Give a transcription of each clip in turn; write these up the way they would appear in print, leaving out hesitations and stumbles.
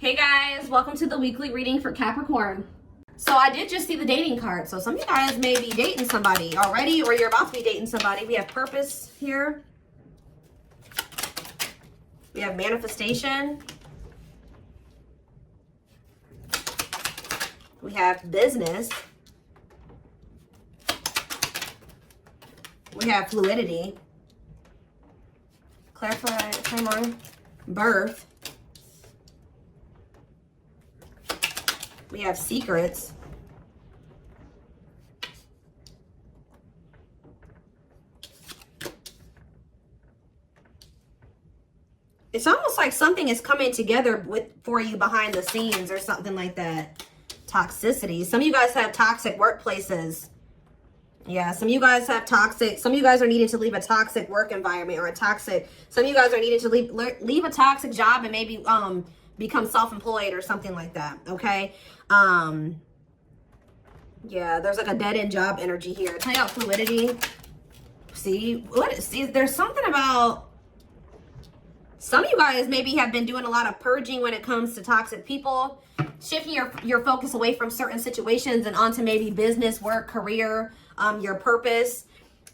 Hey guys, welcome to the weekly reading for Capricorn. So I did just see the dating card. So some of you guys may be dating somebody already, or you're about to be dating somebody. We have purpose here. We have manifestation. We have business. We have fluidity. Clarify, timer, birth. We have secrets. It's almost like something is coming together for you behind the scenes or something like that. Toxicity. Some of you guys have toxic workplaces. Yeah, some of you guys have toxic. Some of you guys are needing to leave a toxic work environment or a toxic. Some of you guys are needing to leave a toxic job and maybe become self-employed or something like that. Okay. Yeah, there's like a dead-end job energy here. Tell you about fluidity. See, there's something about some of you guys maybe have been doing a lot of purging when it comes to toxic people, shifting your focus away from certain situations and onto maybe business, work, career, your purpose.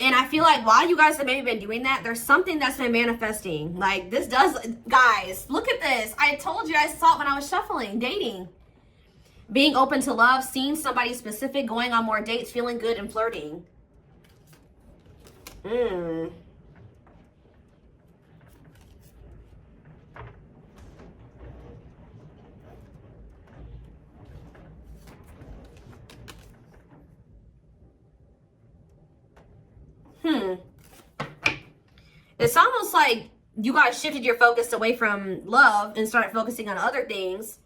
And I feel like while you guys have maybe been doing that, there's something that's been manifesting. Like this does, guys, look at this. I told you, I saw it when I was shuffling, dating. Being open to love, seeing somebody specific, going on more dates, feeling good and flirting. It's almost like you guys shifted your focus away from love and started focusing on other things.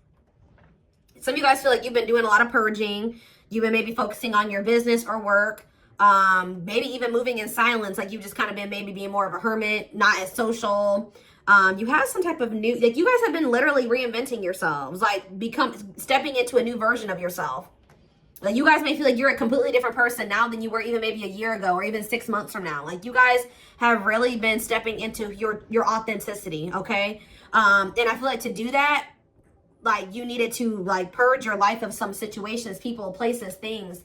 Some of you guys feel like you've been doing a lot of purging. You've been maybe focusing on your business or work. Maybe even moving in silence. Like you've just kind of been maybe being more of a hermit, not as social. You have some type of new, like you guys have been literally reinventing yourselves. Like stepping into a new version of yourself. Like you guys may feel like you're a completely different person now than you were even maybe a year ago or even 6 months from now. Like you guys have really been stepping into your authenticity, okay? And I feel like to do that, like you needed to like purge your life of some situations, people, places, things.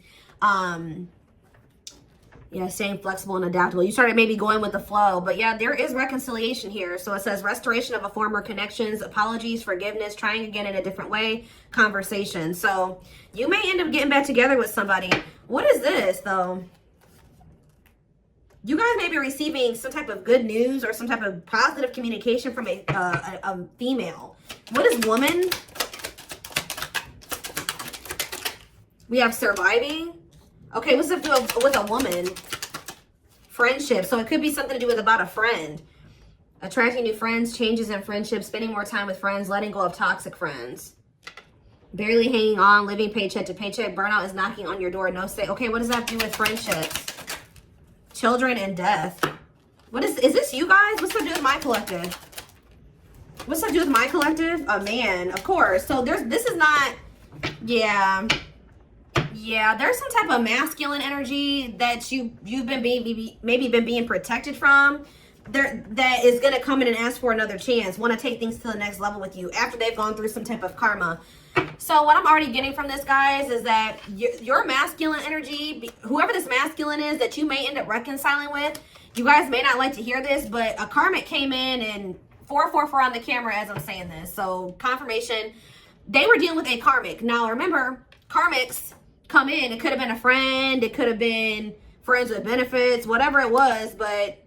Yeah, staying flexible and adaptable. You started maybe going with the flow, but yeah, there is reconciliation here. So it says restoration of a former connections, apologies, forgiveness, trying again in a different way, conversation. So you may end up getting back together with somebody. What is this though? You guys may be receiving some type of good news or some type of positive communication from a female. What is woman? We have surviving. Okay, what's up with a woman? Friendship. So it could be something to do with about a friend. Attracting new friends, changes in friendships, spending more time with friends, letting go of toxic friends. Barely hanging on, living paycheck to paycheck. Burnout is knocking on your door. No stay. Okay, what does that do with friendships? Children and death. What is this you guys? What's that do with my collective? What's that do with my collective? A man, of course. So this is not, yeah, there's some type of masculine energy that you've been maybe being protected from. That is gonna come in and ask for another chance, want to take things to the next level with you after they've gone through some type of karma. So what I'm already getting from this, guys, is that your masculine energy, whoever this masculine is that you may end up reconciling with, you guys may not like to hear this, but a karmic came in and 444 on the camera as I'm saying this. So confirmation, they were dealing with a karmic. Now remember, karmics come in. It could have been a friend. It could have been friends with benefits, whatever it was. But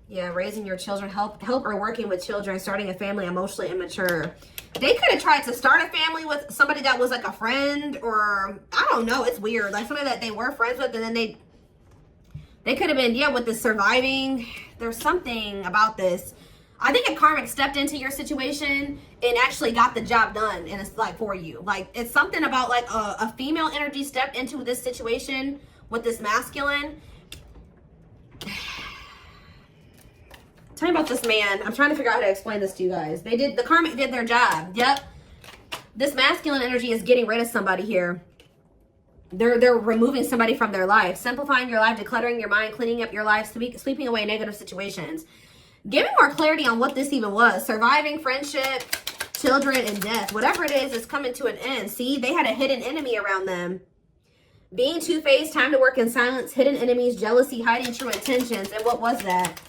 yeah, raising your children, help or working with children, starting a family, emotionally immature. They could have tried to start a family with somebody that was like a friend, or I don't know. It's weird. Like somebody that they were friends with, and then they could have been, yeah, with the surviving. There's something about this. I think a karmic stepped into your situation and actually got the job done, and it's like for you. Like it's something about like a female energy stepped into this situation with this masculine. Tell me about this man. I'm trying to figure out how to explain this to you guys. The karmic did their job. Yep. This masculine energy is getting rid of somebody here. They're removing somebody from their life, simplifying your life, decluttering your mind, cleaning up your life, sweeping away negative situations. Give me more clarity on what this even was. Surviving, friendship, children and death. Whatever it is coming to an end. See, they had a hidden enemy around them. Being two-faced, time to work in silence, hidden enemies, jealousy, hiding true intentions. And what was that?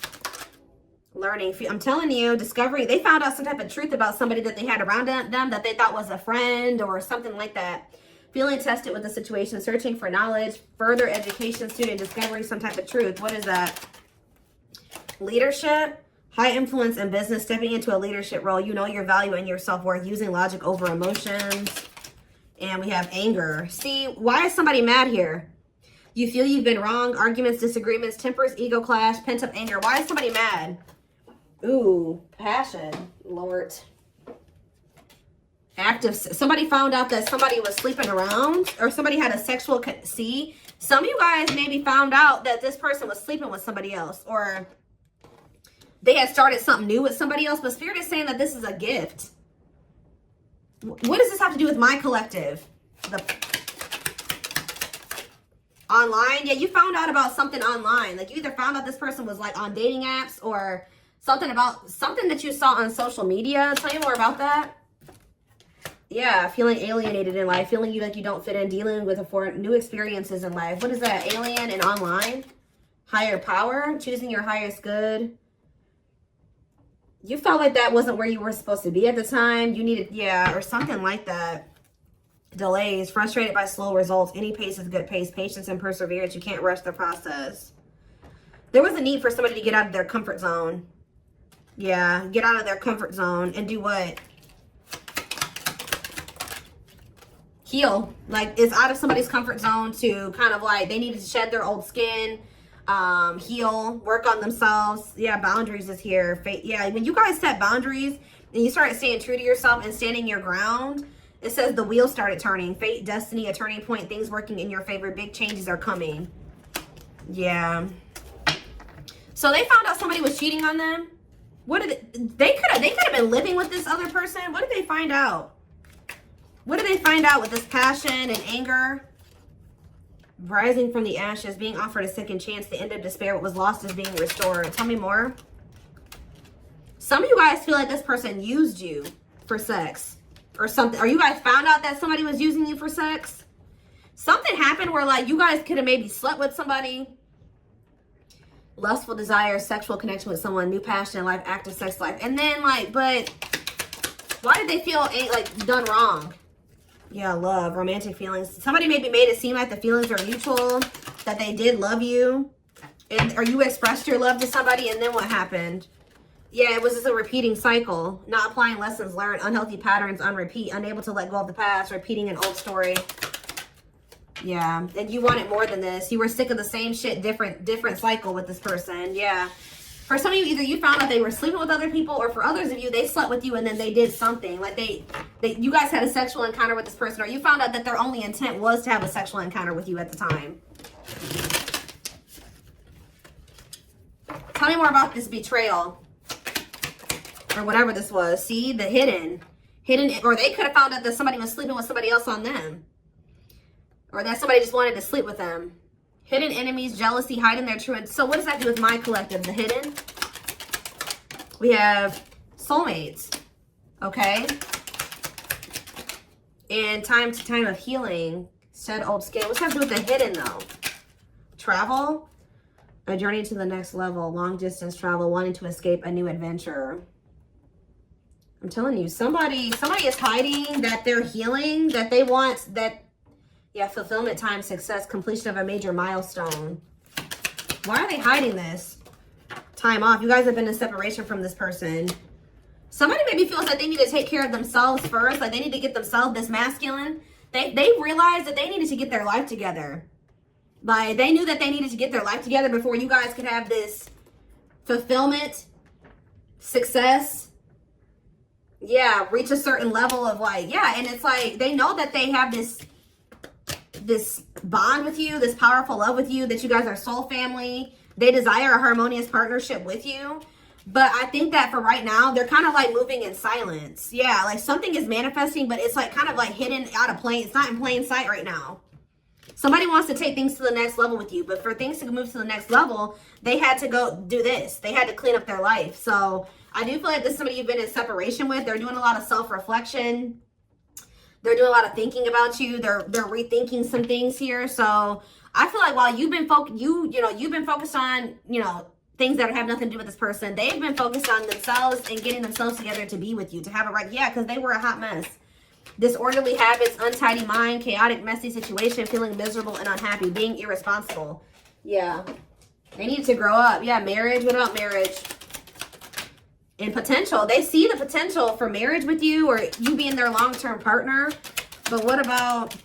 Learning. I'm telling you, discovery. They found out some type of truth about somebody that they had around them that they thought was a friend or something like that. Feeling tested with the situation, searching for knowledge, further education, student discovery, some type of truth. What is that? Leadership, high influence in business, stepping into a leadership role. You know your value and your self-worth, using logic over emotions. And we have anger. See, why is somebody mad here? You feel you've been wrong, arguments, disagreements, tempers, ego clash, pent-up anger. Why is somebody mad? Ooh, passion, Lord. Active. Somebody found out that somebody was sleeping around, or somebody had a sexual. See, some of you guys maybe found out that this person was sleeping with somebody else, or they had started something new with somebody else. But Spirit is saying that this is a gift. What does this have to do with my collective? The online. Yeah, you found out about something online. Like you either found out this person was like on dating apps, or something about something that you saw on social media. Tell me more about that. Yeah, feeling alienated in life, feeling like you don't fit in, dealing with new experiences in life. What is that? Alien and online? Higher power, choosing your highest good. You felt like that wasn't where you were supposed to be at the time. You needed, yeah, or something like that. Delays, frustrated by slow results. Any pace is good pace. Patience and perseverance. You can't rush the process. There was a need for somebody to get out of their comfort zone. Yeah, get out of their comfort zone and do what? Heal. Like, it's out of somebody's comfort zone to kind of like, they needed to shed their old skin, heal, work on themselves. Yeah, boundaries is here. Yeah, when you guys set boundaries and you start staying true to yourself and standing your ground, it says the wheel started turning. Fate, destiny, a turning point, things working in your favor. Big changes are coming. Yeah. So they found out somebody was cheating on them. What did they could have been living with this other person. What did they find out? What did they find out with this passion and anger? Rising from the ashes, being offered a second chance, the end of despair, what was lost is being restored. Tell me more. Some of you guys feel like this person used you for sex or something. Or you guys found out that somebody was using you for sex. Something happened where like you guys could have maybe slept with somebody. Lustful desire, sexual connection with someone, new passion in life, active sex life. And then like, but why did they feel like done wrong? Yeah, love, romantic feelings. Somebody maybe made it seem like the feelings are mutual, that they did love you, or you expressed your love to somebody, and then what happened? Yeah, it was just a repeating cycle. Not applying lessons learned, unhealthy patterns on repeat, unable to let go of the past, repeating an old story. Yeah, and you wanted more than this. You were sick of the same shit, different cycle with this person. Yeah. For some of you, either you found out they were sleeping with other people, or for others of you, they slept with you and then they did something. Like you guys had a sexual encounter with this person, or you found out that their only intent was to have a sexual encounter with you at the time. Tell me more about this betrayal. Or whatever this was. See, the hidden, or they could have found out that somebody was sleeping with somebody else on them. Or that somebody just wanted to sleep with them. Hidden enemies, jealousy, hiding their true. So what does that do with my collective? The hidden. We have soulmates. Okay. And time to time of healing. Shed old skin. What's that do with the hidden though? Travel. A journey to the next level. Long distance travel. Wanting to escape a new adventure. I'm telling you, somebody is hiding that they're healing, that they want that. Yeah, fulfillment, time, success, completion of a major milestone. Why are they hiding this? Time off. You guys have been in separation from this person. Somebody maybe feels like they need to take care of themselves first. Like they need to get themselves this masculine. They realized that they needed to get their life together. Like they knew that they needed to get their life together before you guys could have this fulfillment, success. Yeah, reach a certain level of like, yeah. And it's like they know that they have this bond with you, this powerful love with you, that you guys are soul family. They desire a harmonious partnership with you. But I think that for right now, they're kind of like moving in silence. Yeah, like something is manifesting, but it's like kind of like hidden out of plain. It's not in plain sight right now. Somebody wants to take things to the next level with you. But for things to move to the next level, they had to go do this. They had to clean up their life. So I do feel like this is somebody you've been in separation with. They're doing a lot of self-reflection. They're doing a lot of thinking about you. They're rethinking some things here. So I feel like while you've been you've been focused on, things that have nothing to do with this person, they've been focused on themselves and getting themselves together to be with you, to have it right. Yeah, because they were a hot mess. Disorderly habits, untidy mind, chaotic, messy situation, feeling miserable and unhappy, being irresponsible. Yeah. They need to grow up. Yeah, marriage. What about marriage? And potential. They see the potential for marriage with you or you being their long-term partner. But what about,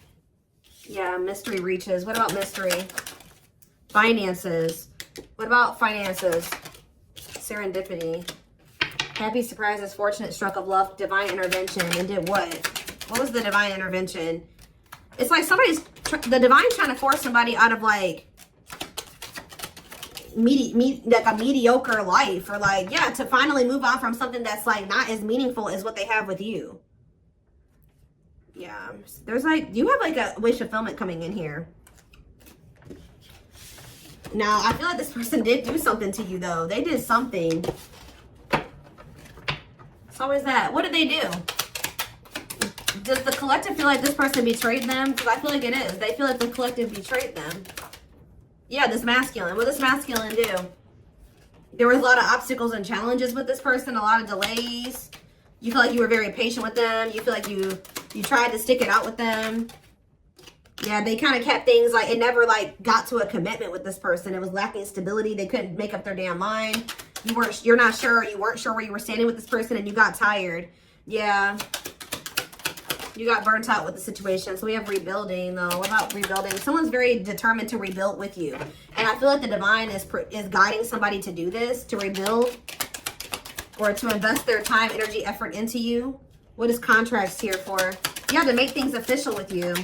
yeah, mystery reaches. What about mystery? Finances. What about finances? Serendipity. Happy surprises, fortunate stroke of luck, divine intervention. And did what? What was the divine intervention? It's like the divine's trying to force somebody out of like a mediocre life, or like, yeah, to finally move on from something that's like not as meaningful as what they have with you. Yeah, there's like, you have like a wish fulfillment coming in here. Now, I feel like this person did do something to you though. They did something. So is that? What did they do? Does the collective feel like this person betrayed them? Because I feel like it is. They feel like the collective betrayed them. Yeah, this masculine. What does masculine do? There was a lot of obstacles and challenges with this person, a lot of delays. You feel like you were very patient with them. You feel like you tried to stick it out with them. Yeah, they kind of kept things like, it never like got to a commitment with this person. It was lacking stability. They couldn't make up their damn mind. You're not sure. You weren't sure where you were standing with this person and you got tired. Yeah. You got burnt out with the situation. So we have rebuilding though. What about rebuilding? Someone's very determined to rebuild with you. And I feel like the divine is guiding somebody to do this, to rebuild or to invest their time, energy, effort into you. What is contracts here for? Yeah, to make things official with you.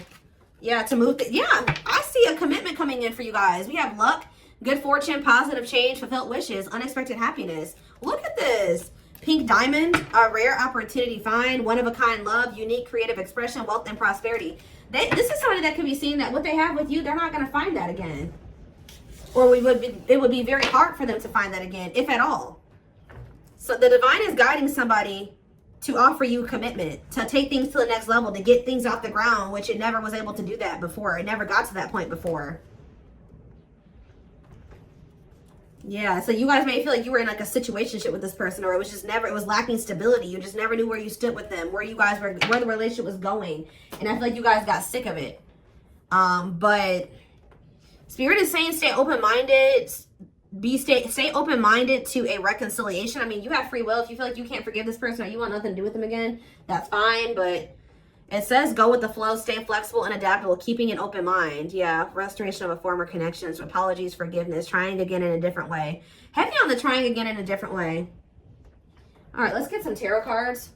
Yeah, to move. Yeah, I see a commitment coming in for you guys. We have luck, good fortune, positive change, fulfilled wishes, unexpected happiness. Look at this. Pink diamond, a rare opportunity find, one-of-a-kind love, unique creative expression, wealth, and prosperity. This is somebody that could be seeing that what they have with you, they're not going to find that again. Or it would be very hard for them to find that again, if at all. So the divine is guiding somebody to offer you commitment, to take things to the next level, to get things off the ground, which it never was able to do that before. It never got to that point before. Yeah, so you guys may feel like you were in like a situationship with this person, or it was lacking stability. You just never knew where you stood with them, where the relationship was going. And I feel like you guys got sick of it. But Spirit is saying stay open-minded. Stay open-minded to a reconciliation. I mean, you have free will. If you feel like you can't forgive this person or you want nothing to do with them again, that's fine. But it says go with the flow, stay flexible and adaptable, keeping an open mind. Yeah, restoration of a former connections, apologies, forgiveness, trying again in a different way. Heavy on the trying again in a different way. All right, let's get some tarot cards.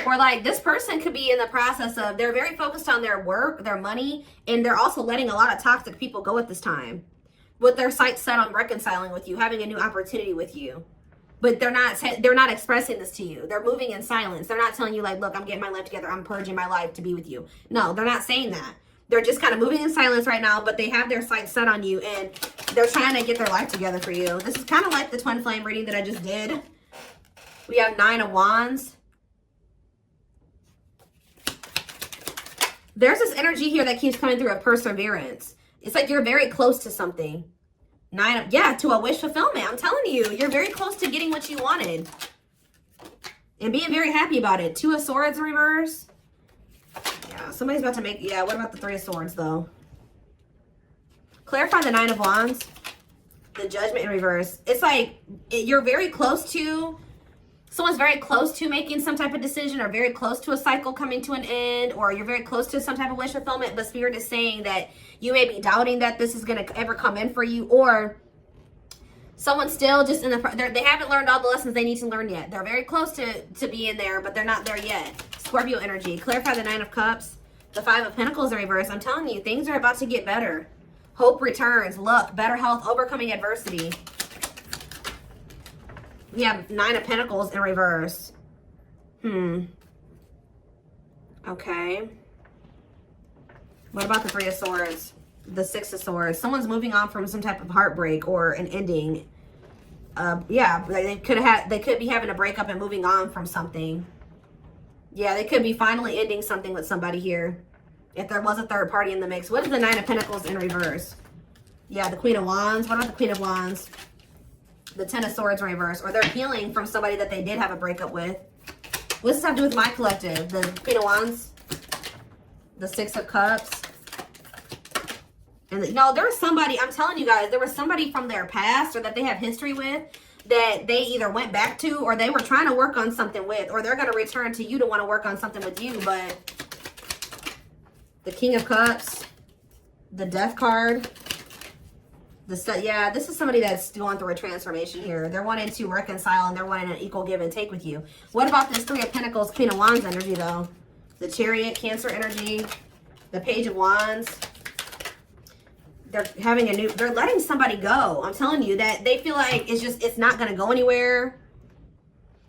Or like this person could be in the process of, they're very focused on their work, their money, and they're also letting a lot of toxic people go at this time. With their sights set on reconciling with you, having a new opportunity with you. But they're not expressing this to you. They're moving in silence. They're not telling you like, look, I'm getting my life together. I'm purging my life to be with you. No, they're not saying that. They're just kind of moving in silence right now, but they have their sights set on you and they're trying to get their life together for you. This is kind of like the twin flame reading that I just did. We have 9 of Wands. There's this energy here that keeps coming through of perseverance. It's like you're very close to something. To a wish fulfillment. I'm telling you, you're very close to getting what you wanted. And being very happy about it. 2 of Swords in reverse. Yeah, somebody's about to make, what about the 3 of Swords though? Clarify the 9 of Wands. The Judgment in reverse. It's like you're very close to, someone's very close to making some type of decision or very close to a cycle coming to an end, or you're very close to some type of wish fulfillment, but Spirit is saying that you may be doubting that this is going to ever come in for you, or someone's still just in they haven't learned all the lessons they need to learn yet. They're very close to being there, but they're not there yet. Scorpio energy. Clarify the 9 of Cups. The 5 of Pentacles in reverse. I'm telling you, things are about to get better. Hope returns. Luck. Better health. Overcoming adversity. We have 9 of Pentacles in reverse. Okay. What about the 3 of Swords? The 6 of Swords. Someone's moving on from some type of heartbreak or an ending. Yeah, they could be having a breakup and moving on from something. Yeah, they could be finally ending something with somebody here. If there was a third party in the mix. What is the 9 of Pentacles in reverse? Yeah, the Queen of Wands. What about the Queen of Wands? The 10 of Swords in reverse. Or they're healing from somebody that they did have a breakup with. What does this have to do with my collective? The Queen of Wands. The 6 of Cups. And no, there was somebody, I'm telling you guys, there was somebody from their past or that they have history with that they either went back to or they were trying to work on something with, or they're going to return to you to want to work on something with you. But the King of Cups, the Death card, yeah, this is somebody that's going through a transformation here. They're wanting to reconcile and they're wanting an equal give and take with you. What about this 3 of Pentacles, Queen of Wands energy though? The Chariot, Cancer energy, the Page of Wands. They're having they're letting somebody go. I'm telling you that they feel like it's not going to go anywhere.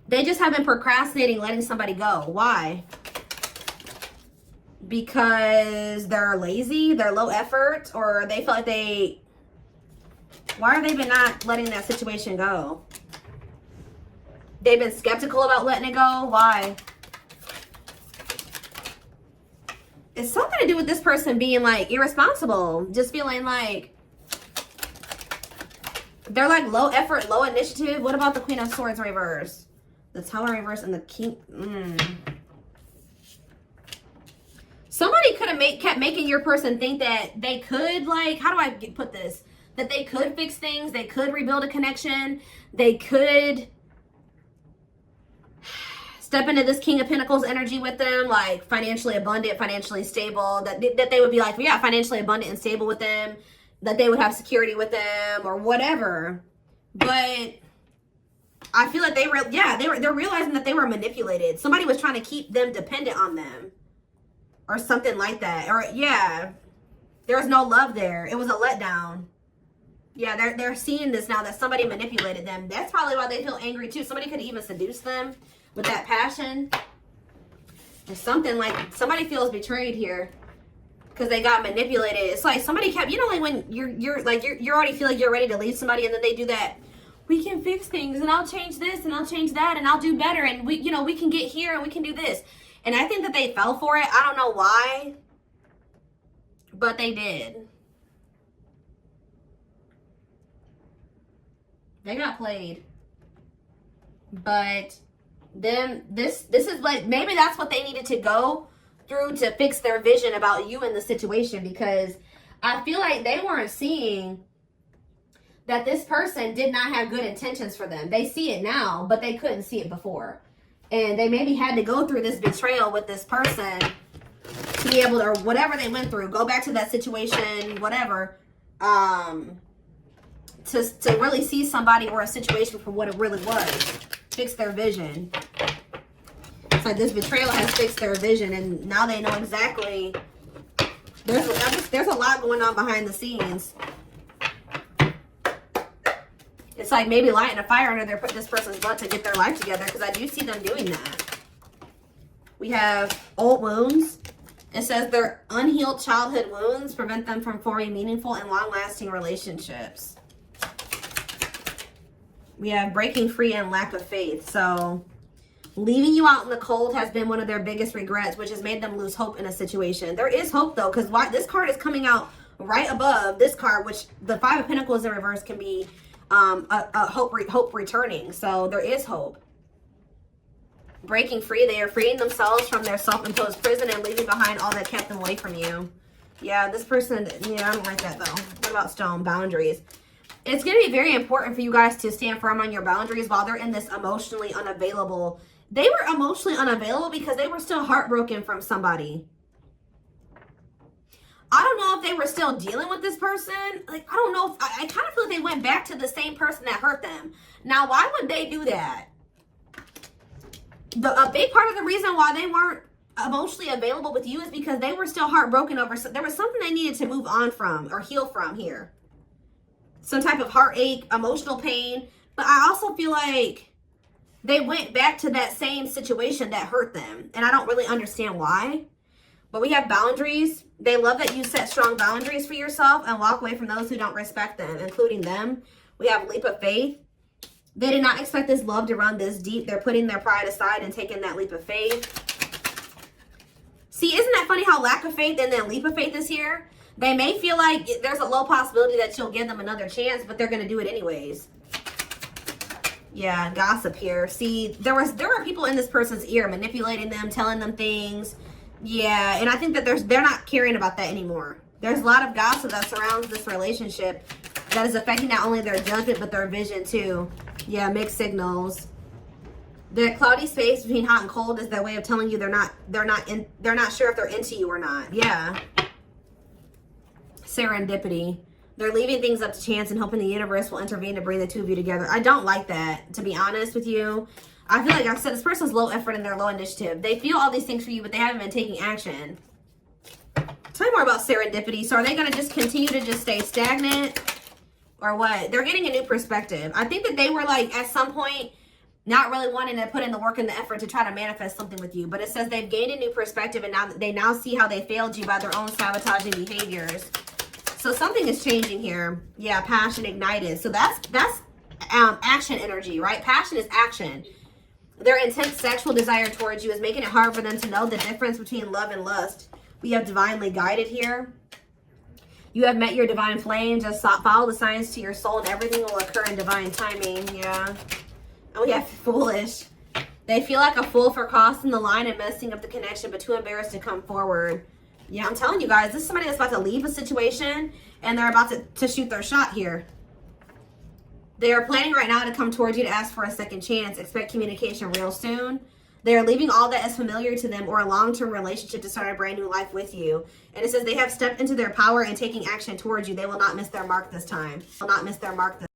They just have been procrastinating letting somebody go. Why? Because they're lazy, they're low effort, or they feel like why are they been not letting that situation go? They've been skeptical about letting it go. Why? It's something to do with this person being like irresponsible, just feeling like they're like low effort, low initiative. What about the Queen of Swords reverse? The Tower reverse and the King. Somebody could have kept making your person think that they could, like, how do I put this? That they could fix things, they could rebuild a connection, they could step into this King of Pentacles energy with them, like financially abundant, financially stable, that they would be like, yeah, financially abundant and stable with them, that they would have security with them or whatever. But I feel like they're realizing that they were manipulated. Somebody was trying to keep them dependent on them or something like that. Or yeah, there was no love there. It was a letdown. Yeah, they're seeing this now that somebody manipulated them. That's probably why they feel angry too. Somebody could even seduce them with that passion or something. Like somebody feels betrayed here because they got manipulated. It's like somebody kept, you know, like when you already feel like you're ready to leave somebody and then they do that. We can fix things and I'll change this and I'll change that and I'll do better and we can get here and we can do this. And I think that they fell for it. I don't know why, but they did. They got played. But then this is like, maybe that's what they needed to go through to fix their vision about you in the situation, because I feel like they weren't seeing that this person did not have good intentions for them. They see it now, but they couldn't see it before. And they maybe had to go through this betrayal with this person to be able to, or whatever they went through, go back to that situation, whatever, to really see somebody or a situation for what it really was. Fix their vision. It's like this betrayal has fixed their vision, and now they know exactly. There's a lot going on behind the scenes. It's like maybe lighting a fire under this person's butt to get their life together, because I do see them doing that. We have old wounds. It says their unhealed childhood wounds prevent them from forming meaningful and long-lasting relationships. We have breaking free and lack of faith. So leaving you out in the cold has been one of their biggest regrets, which has made them lose hope in a situation. There is hope though, because this card is coming out right above this card, which the 5 of Pentacles in reverse can be hope returning. So there is hope. Breaking free, they are freeing themselves from their self-imposed prison and leaving behind all that kept them away from you. Yeah, this person, yeah, I don't like that though. What about stone? Boundaries. It's going to be very important for you guys to stand firm on your boundaries while they're in this emotionally unavailable. They were emotionally unavailable because they were still heartbroken from somebody. I don't know if they were still dealing with this person. Like, I don't know. I kind of feel like they went back to the same person that hurt them. Now, why would they do that? A big part of the reason why they weren't emotionally available with you is because they were still heartbroken over, there was something they needed to move on from or heal from here. Some type of heartache, emotional pain. But I also feel like they went back to that same situation that hurt them. And I don't really understand why. But we have boundaries. They love that you set strong boundaries for yourself and walk away from those who don't respect them, including them. We have leap of faith. They did not expect this love to run this deep. They're putting their pride aside and taking that leap of faith. See, isn't that funny how lack of faith and then leap of faith is here? They may feel like there's a low possibility that you'll give them another chance, but they're going to do it anyways. Yeah, gossip here. See, there were people in this person's ear manipulating them, telling them things. Yeah, and I think that they're not caring about that anymore. There's a lot of gossip that surrounds this relationship that is affecting not only their judgment but their vision too. Yeah, mixed signals. The cloudy space between hot and cold is their way of telling you they're not sure if they're into you or not. Yeah. Serendipity. They're leaving things up to chance and hoping the universe will intervene to bring the two of you together. I don't like that, to be honest with you. I feel like I said this person's low effort and they're low initiative. They feel all these things for you, but they haven't been taking action. Tell me more about serendipity. So are they going to just continue to just stay stagnant or what? They're getting a new perspective. I think that they were like at some point not really wanting to put in the work and the effort to try to manifest something with you. But it says they've gained a new perspective and now they now see how they failed you by their own sabotaging behaviors. So something is changing here. Yeah, passion ignited. So that's action energy, right? Passion is action. Their intense sexual desire towards you is making it hard for them to know the difference between love and lust. We have divinely guided here. You have met your divine flame. Just follow the signs to your soul and everything will occur in divine timing. Yeah. And we have foolish. They feel like a fool for crossing the line and messing up the connection, but too embarrassed to come forward. Yeah, I'm telling you guys, this is somebody that's about to leave a situation and they're about to shoot their shot here. They are planning right now to come towards you to ask for a second chance. Expect communication real soon. They are leaving all that is familiar to them or a long-term relationship to start a brand new life with you. And it says they have stepped into their power and taking action towards you. They will not miss their mark this time. Will not miss their mark this